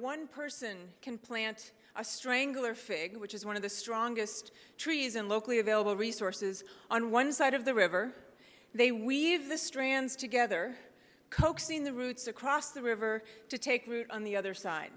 one person can plant a strangler fig, which is one of the strongest trees and locally available resources, on one side of the river. They weave the strands together, coaxing the roots across the river to take root on the other side.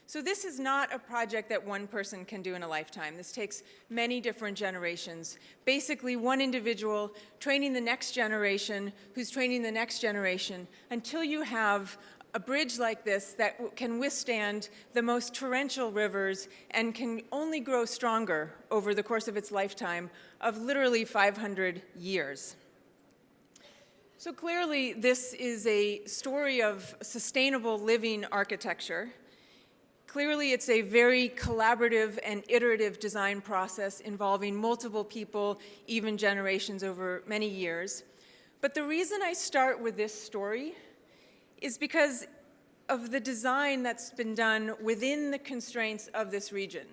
So this is not a project that one person can do in a lifetime. This takes many different generations. Basically, one individual training the next generation, who's training the next generation, until you have a bridge like this that can withstand the most torrential rivers and can only grow stronger over the course of its lifetime of literally 500 years. So clearly, this is a story of sustainable living architecture. Clearly, it's a very collaborative and iterative design process involving multiple people, even generations over many years. But the reason I start with this story is because of the design that's been done within the constraints of this region.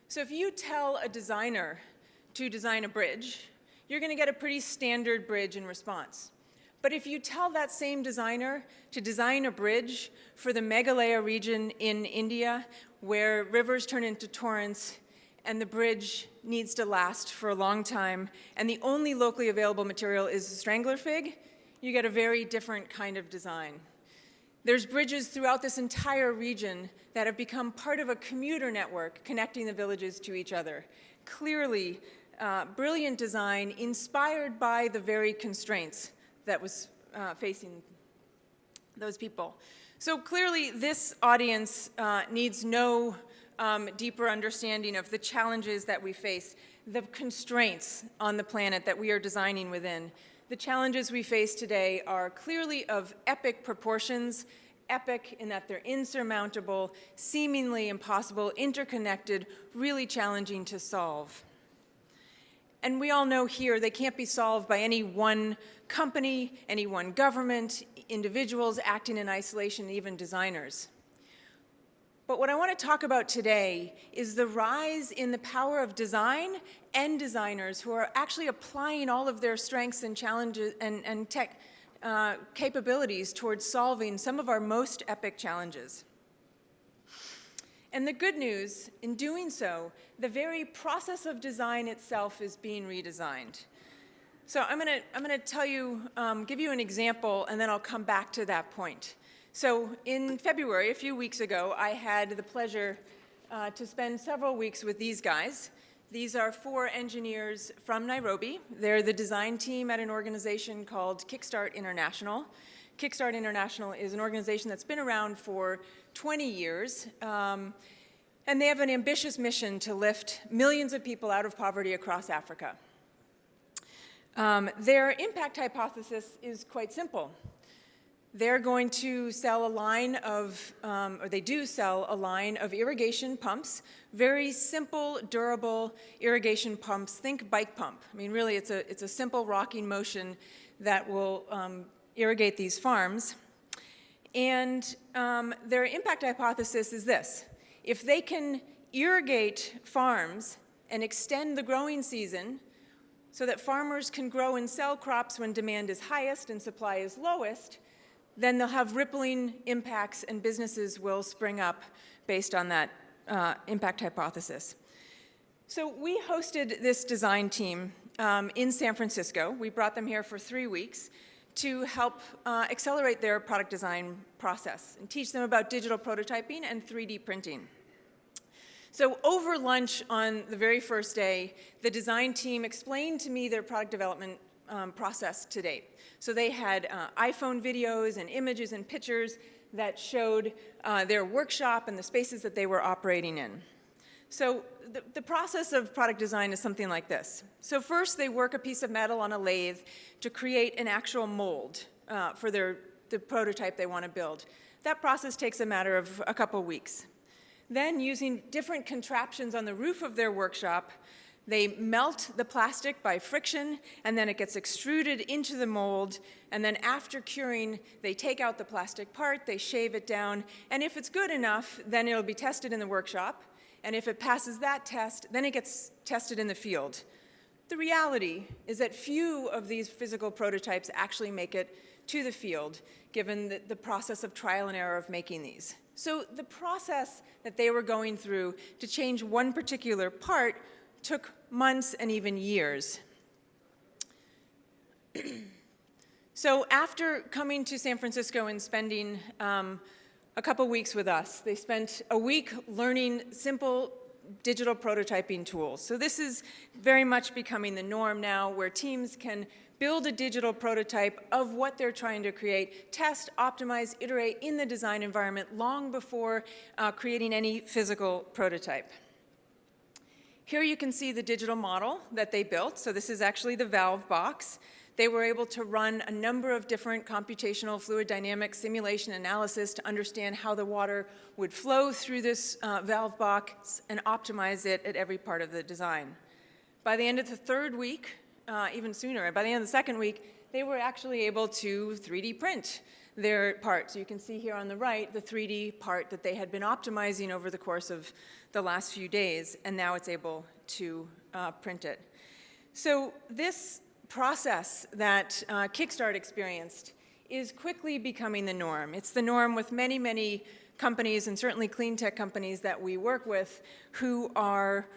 So if you tell a designer to design a bridge, you're going to get a pretty standard bridge in response. But if you tell that same designer to design a bridge for the Meghalaya region in India, where rivers turn into torrents and the bridge needs to last for a long time, and the only locally available material is strangler fig, you get a very different kind of design. There's bridges throughout this entire region that have become part of a commuter network connecting the villages to each other. Clearly, brilliant design inspired by the very constraints that was facing those people. So clearly, this audience needs no deeper understanding of the challenges that we face, the constraints on the planet that we are designing within. The challenges we face today are clearly of epic proportions, epic in that they're insurmountable, seemingly impossible, interconnected, really challenging to solve. And we all know here they can't be solved by any one company, any one government, individuals acting in isolation, even designers. But what I want to talk about today is the rise in the power of design and designers who are actually applying all of their strengths and challenges and tech capabilities towards solving some of our most epic challenges. And the good news, in doing so, the very process of design itself is being redesigned. So I'm gonna tell you, give you an example, and then I'll come back to that point. So in February, a few weeks ago, I had the pleasure to spend several weeks with these guys. These are 4 engineers from Nairobi. They're the design team at an organization called Kickstart International. Kickstart International is an organization that's been around for 20 years, and they have an ambitious mission to lift millions of people out of poverty across Africa. Their impact hypothesis is quite simple. They're going to sell a line of, or they do sell a line of irrigation pumps, very simple, durable irrigation pumps. Think bike pump. I mean, really, it's a simple rocking motion that will irrigate these farms. And their impact hypothesis is this. If they can irrigate farms and extend the growing season so that farmers can grow and sell crops when demand is highest and supply is lowest, then they'll have rippling impacts and businesses will spring up based on that impact hypothesis. So we hosted this design team in San Francisco. We brought them here for 3 weeks to help accelerate their product design process and teach them about digital prototyping and 3D printing. So over lunch on the very first day, the design team explained to me their product development process to date. So they had iPhone videos and images and pictures that showed their workshop and the spaces that they were operating in. So the process of product design is something like this. So first they work a piece of metal on a lathe to create an actual mold for the prototype they want to build. That process takes a matter of a couple weeks. Then using different contraptions on the roof of their workshop, they melt the plastic by friction, and then it gets extruded into the mold, and then after curing, they take out the plastic part, they shave it down, and if it's good enough, then it'll be tested in the workshop, and if it passes that test, then it gets tested in the field. The reality is that few of these physical prototypes actually make it to the field, given the process of trial and error of making these. So the process that they were going through to change one particular part took months and even years. So after coming to San Francisco and spending a couple weeks with us, they spent a week learning simple digital prototyping tools. So this is very much becoming the norm now, where teams can build a digital prototype of what they're trying to create, test, optimize, iterate in the design environment long before creating any physical prototype. Here you can see the digital model that they built. So this is actually the valve box. They were able to run a number of different computational fluid dynamics simulation analysis to understand how the water would flow through this valve box and optimize it at every part of the design. By the end of the third week, even sooner, by the end of the second week, they were actually able to 3D print their part. So you can see here on the right the 3D part that they had been optimizing over the course of the last few days, and now it's able to print it. So this process that Kickstart experienced is quickly becoming the norm. It's the norm with many, many companies, and certainly clean tech companies that we work with, who are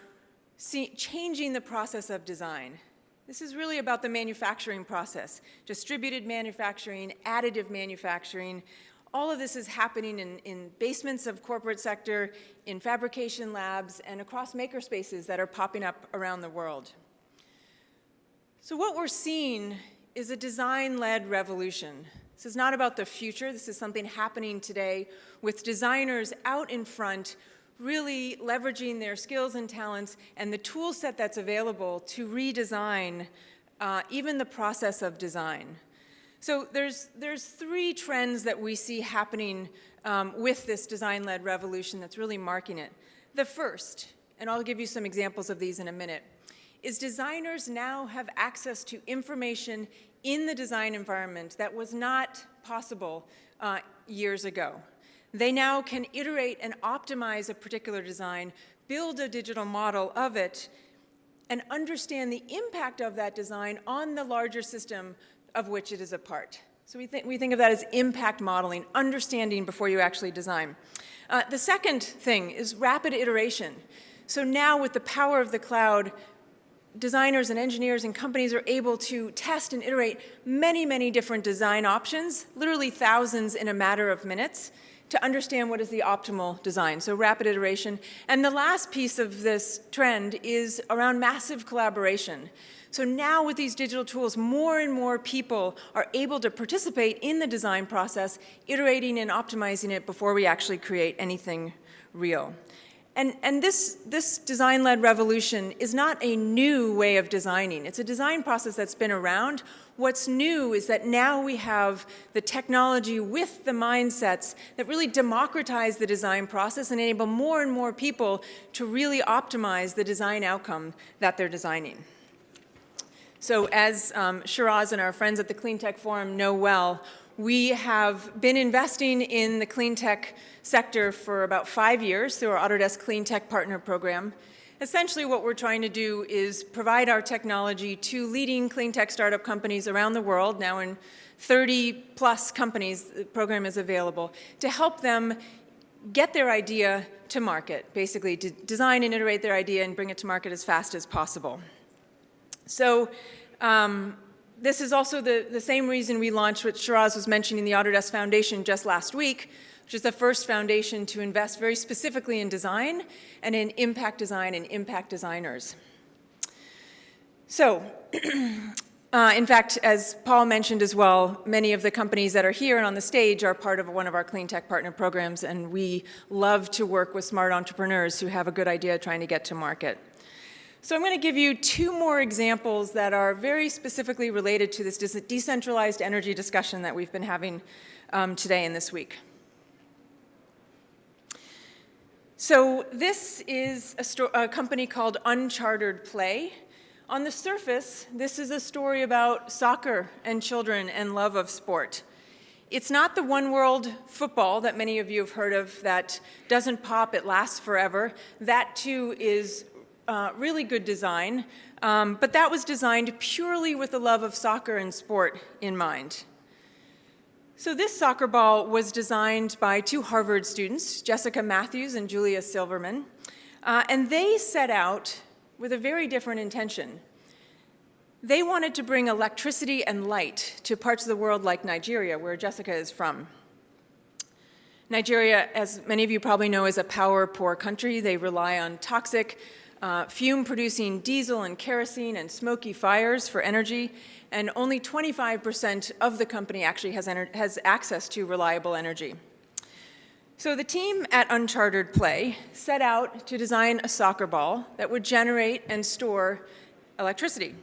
changing the process of design. This is really about the manufacturing process, distributed manufacturing, additive manufacturing. All of this is happening in basements of corporate sector, in fabrication labs, and across makerspaces that are popping up around the world. So what we're seeing is a design-led revolution. This is not about the future. This is something happening today with designers out in front, really leveraging their skills and talents and the tool set that's available to redesign even the process of design. So there's three trends that we see happening with this design-led revolution that's really marking it. The first, and I'll give you some examples of these in a minute, is designers now have access to information in the design environment that was not possible years ago. They now can iterate and optimize a particular design, build a digital model of it, and understand the impact of that design on the larger system of which it is a part. So we think of that as impact modeling, understanding before you actually design. The second thing is rapid iteration. So now with the power of the cloud, designers and engineers and companies are able to test and iterate many, many different design options, literally thousands in a matter of minutes, to understand what is the optimal design, so rapid iteration. And the last piece of this trend is around massive collaboration. So now with these digital tools, more and more people are able to participate in the design process, iterating and optimizing it before we actually create anything real. And this design-led revolution is not a new way of designing. It's a design process that's been around. What's new is that now we have the technology with the mindsets that really democratize the design process and enable more and more people to really optimize the design outcome that they're designing. So as Shiraz and our friends at the Cleantech Forum know well, we have been investing in the clean tech sector for about 5 years through our Autodesk Clean Tech Partner Program. Essentially what we're trying to do is provide our technology to leading clean tech startup companies around the world. Now in 30+ companies, the program is available, to help them get their idea to market, basically to design and iterate their idea and bring it to market as fast as possible. So this is also the same reason we launched what Shiraz was mentioning, the Autodesk Foundation just last week, which is the first foundation to invest very specifically in design and in impact design and impact designers. So, in fact, as Paul mentioned as well, many of the companies that are here and on the stage are part of one of our Clean Tech Partner Programs, and we love to work with smart entrepreneurs who have a good idea trying to get to market. So I'm going to give you two more examples that are very specifically related to this decentralized energy discussion that we've been having today and this week. So this is a company called Unchartered Play. On the surface, this is a story about soccer and children and love of sport. It's not the one world football that many of you have heard of that doesn't pop, it lasts forever. That too is really good design, but that was designed purely with the love of soccer and sport in mind. So this soccer ball was designed by two Harvard students, Jessica Matthews and Julia Silverman, and they set out with a very different intention. They wanted to bring electricity and light to parts of the world like Nigeria, where Jessica is from. Nigeria, as many of you probably know, is a power-poor country. They rely on toxic, fume-producing diesel and kerosene and smoky fires for energy, and only 25% of the company actually has access to reliable energy. So the team at Uncharted Play set out to design a soccer ball that would generate and store electricity.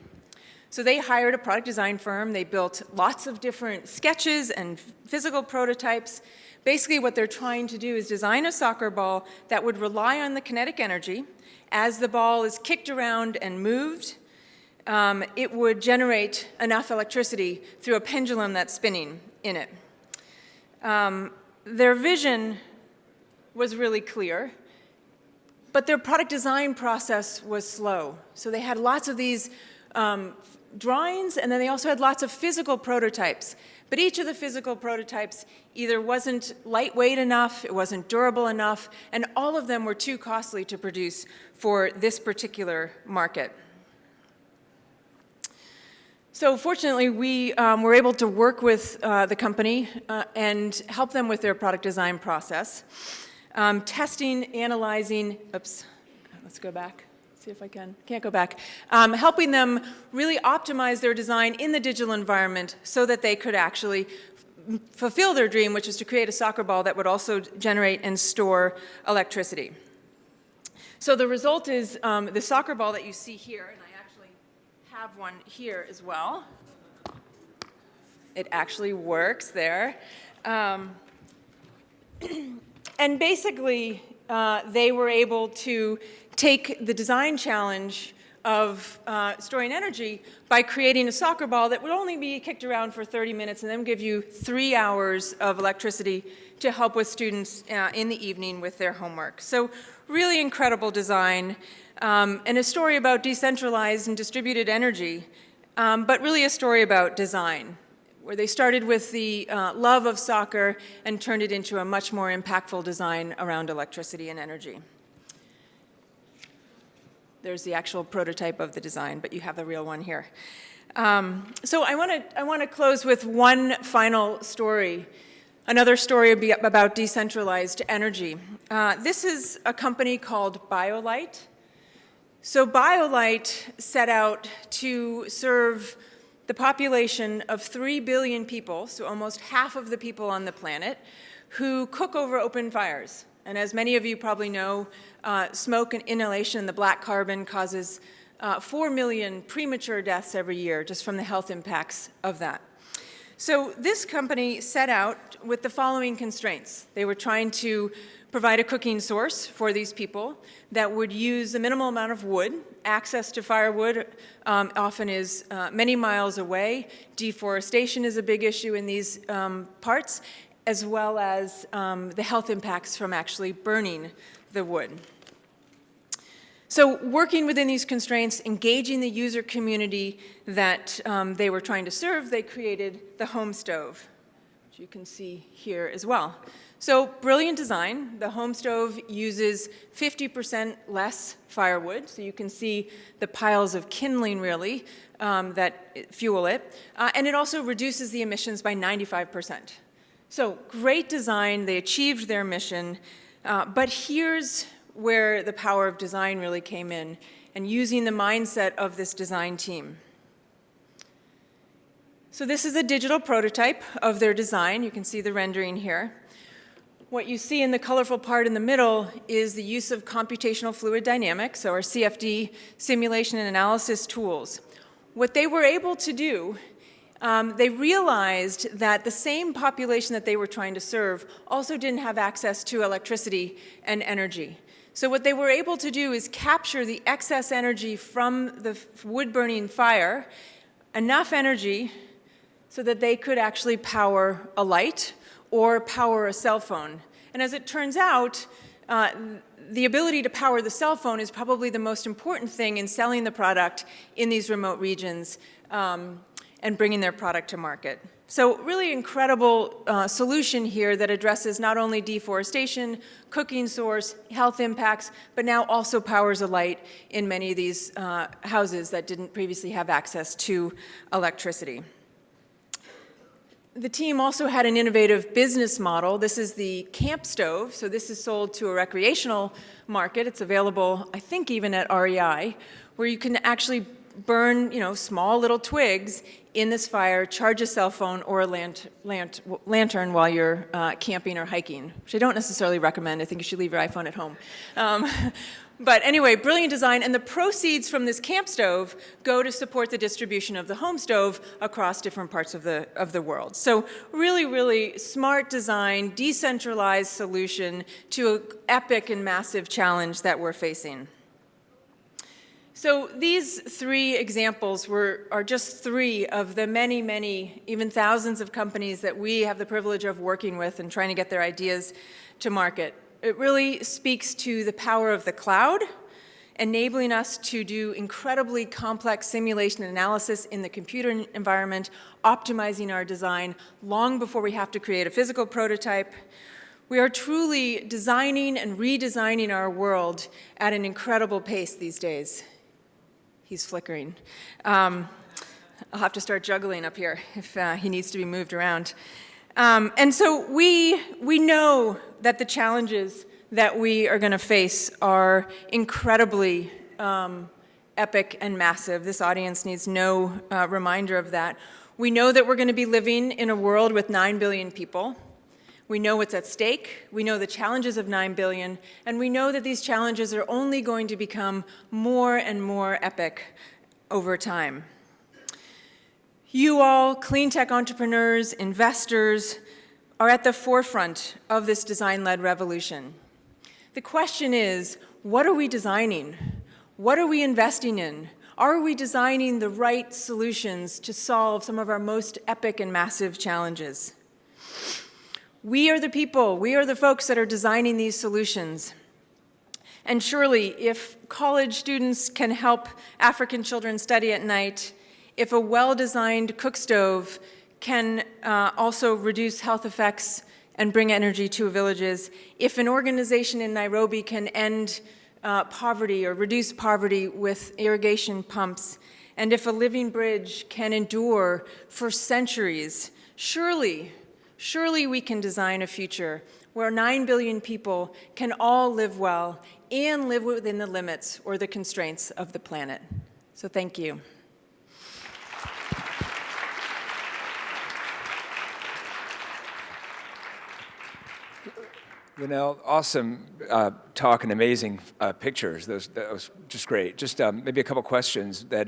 So they hired a product design firm. They built lots of different sketches and physical prototypes. Basically, what they're trying to do is design a soccer ball that would rely on the kinetic energy. As the ball is kicked around and moved, it would generate enough electricity through a pendulum that's spinning in it. Their vision was really clear, but their product design process was slow. So they had lots of these drawings, and then they also had lots of physical prototypes. But each of the physical prototypes either wasn't lightweight enough, it wasn't durable enough, and all of them were too costly to produce for this particular market. So fortunately, we were able to work with the company and help them with their product design process. Testing, analyzing, oops, let's go back. See if I can. Can't go back. Helping them really optimize their design in the digital environment so that they could actually fulfill their dream, which is to create a soccer ball that would also generate and store electricity. So the result is the soccer ball that you see here, and I actually have one here as well. It actually works there. And basically, they were able to take the design challenge of storing energy by creating a soccer ball that would only be kicked around for 30 minutes and then give you 3 hours of electricity to help with students in the evening with their homework. So really incredible design, and a story about decentralized and distributed energy, but really a story about design, where they started with the love of soccer and turned it into a much more impactful design around electricity and energy. There's the actual prototype of the design, but you have the real one here. So I want to close with one final story, another story about decentralized energy. This is a company called BioLite. So BioLite set out to serve the population of 3 billion people, so almost half of the people on the planet, who cook over open fires. And as many of you probably know, smoke and inhalation, the black carbon, causes 4 million premature deaths every year just from the health impacts of that. So this company set out with the following constraints. They were trying to provide a cooking source for these people that would use a minimal amount of wood. Access to firewood often is many miles away. Deforestation is a big issue in these parts, as well as the health impacts from actually burning the wood. So working within these constraints, engaging the user community that they were trying to serve, they created the home stove, which you can see here as well. So brilliant design. The home stove uses 50% less firewood, so you can see the piles of kindling really that fuel it, and it also reduces the emissions by 95%. So great design, they achieved their mission, but here's where the power of design really came in, and using the mindset of this design team. So this is a digital prototype of their design. You can see the rendering here. What you see in the colorful part in the middle is the use of computational fluid dynamics, so our CFD simulation and analysis tools. What they were able to do, they realized that the same population that they were trying to serve also didn't have access to electricity and energy. So what they were able to do is capture the excess energy from the wood-burning fire, enough energy so that they could actually power a light or power a cell phone. And as it turns out, the ability to power the cell phone is probably the most important thing in selling the product in these remote regions and bringing their product to market. So really incredible solution here that addresses not only deforestation, cooking source, health impacts, but now also powers a light in many of these houses that didn't previously have access to electricity. The team also had an innovative business model. This is the camp stove. So this is sold to a recreational market. It's available, I think, even at REI, where you can actually burn, small little twigs in this fire, charge a cell phone or a lantern while you're camping or hiking, which I don't necessarily recommend. I think you should leave your iPhone at home. But anyway, brilliant design, and the proceeds from this camp stove go to support the distribution of the home stove across different parts of the world. So really, really smart design, decentralized solution to an epic and massive challenge that we're facing. So these three examples are just three of the many, many, even thousands of companies that we have the privilege of working with and trying to get their ideas to market. It really speaks to the power of the cloud, enabling us to do incredibly complex simulation analysis in the computer environment, optimizing our design long before we have to create a physical prototype. We are truly designing and redesigning our world at an incredible pace these days. He's flickering. I'll have to start juggling up here if he needs to be moved around. And so we know that the challenges that we are going to face are incredibly epic and massive. This audience needs no reminder of that. We know that we're going to be living in a world with 9 billion people. We know what's at stake. We know the challenges of 9 billion. And we know that these challenges are only going to become more and more epic over time. You all, clean tech entrepreneurs, investors, are at the forefront of this design-led revolution. The question is, what are we designing? What are we investing in? Are we designing the right solutions to solve some of our most epic and massive challenges? We are the people, we are the folks that are designing these solutions. And surely, if college students can help African children study at night, if a well-designed cook stove can also reduce health effects and bring energy to villages, if an organization in Nairobi can end poverty or reduce poverty with irrigation pumps, and if a living bridge can endure for centuries, surely we can design a future where 9 billion people can all live well and live within the limits or the constraints of the planet. So thank you. Lynelle, awesome talk and amazing pictures. That was just great. Just maybe a couple questions that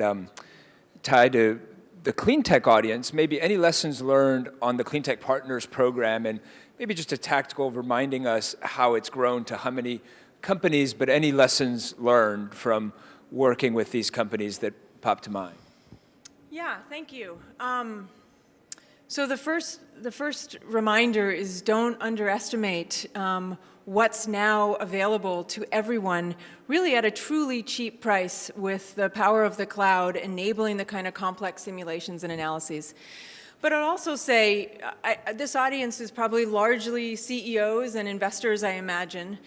tie to the Cleantech audience. Maybe any lessons learned on the Cleantech Partners program, and maybe just a tactical reminding us how it's grown to how many companies, but any lessons learned from working with these companies that pop to mind. Yeah, thank you. So the first reminder is don't underestimate what's now available to everyone, really at a truly cheap price with the power of the cloud, enabling the kind of complex simulations and analyses. But I'd also say this audience is probably largely CEOs and investors, I imagine.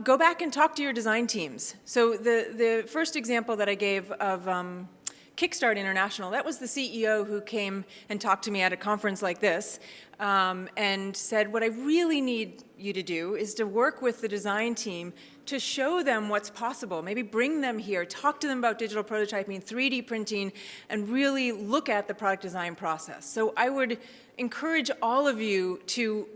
Go back and talk to your design teams. So the first example that I gave of Kickstart International, that was the CEO who came and talked to me at a conference like this and said, what I really need you to do is to work with the design team to show them what's possible. Maybe bring them here, talk to them about digital prototyping, 3D printing, and really look at the product design process. So I would encourage all of you to,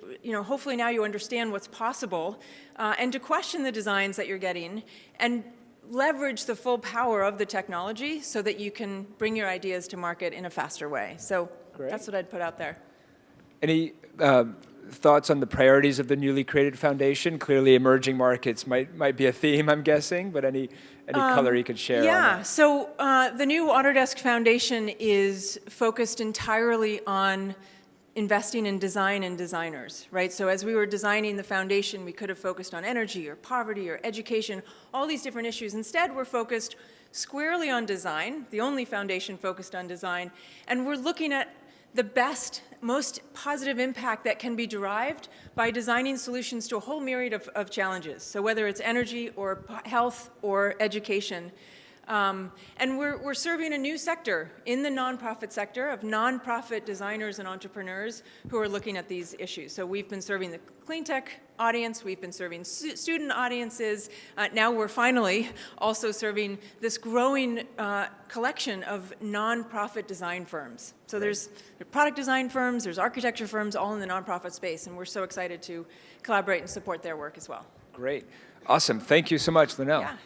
hopefully now you understand what's possible, and to question the designs that you're getting, and leverage the full power of the technology so that you can bring your ideas to market in a faster way. So Great. That's what I'd put out there. Any thoughts on the priorities of the newly created foundation? Clearly emerging markets might be a theme, I'm guessing, but any color you could share on that? So the new Autodesk Foundation is focused entirely on investing in design and designers, right? So as we were designing the foundation, we could have focused on energy or poverty or education, all these different issues. Instead, we're focused squarely on design, the only foundation focused on design, and we're looking at the best, most positive impact that can be derived by designing solutions to a whole myriad of challenges. So whether it's energy or health or education. And we're serving a new sector in the nonprofit sector of nonprofit designers and entrepreneurs who are looking at these issues. So we've been serving the Cleantech audience, we've been serving student audiences, now we're finally also serving this growing collection of nonprofit design firms. So there's product design firms, there's architecture firms, all in the nonprofit space, and we're so excited to collaborate and support their work as well. Great. Awesome. Thank you so much, Lynelle. Yeah.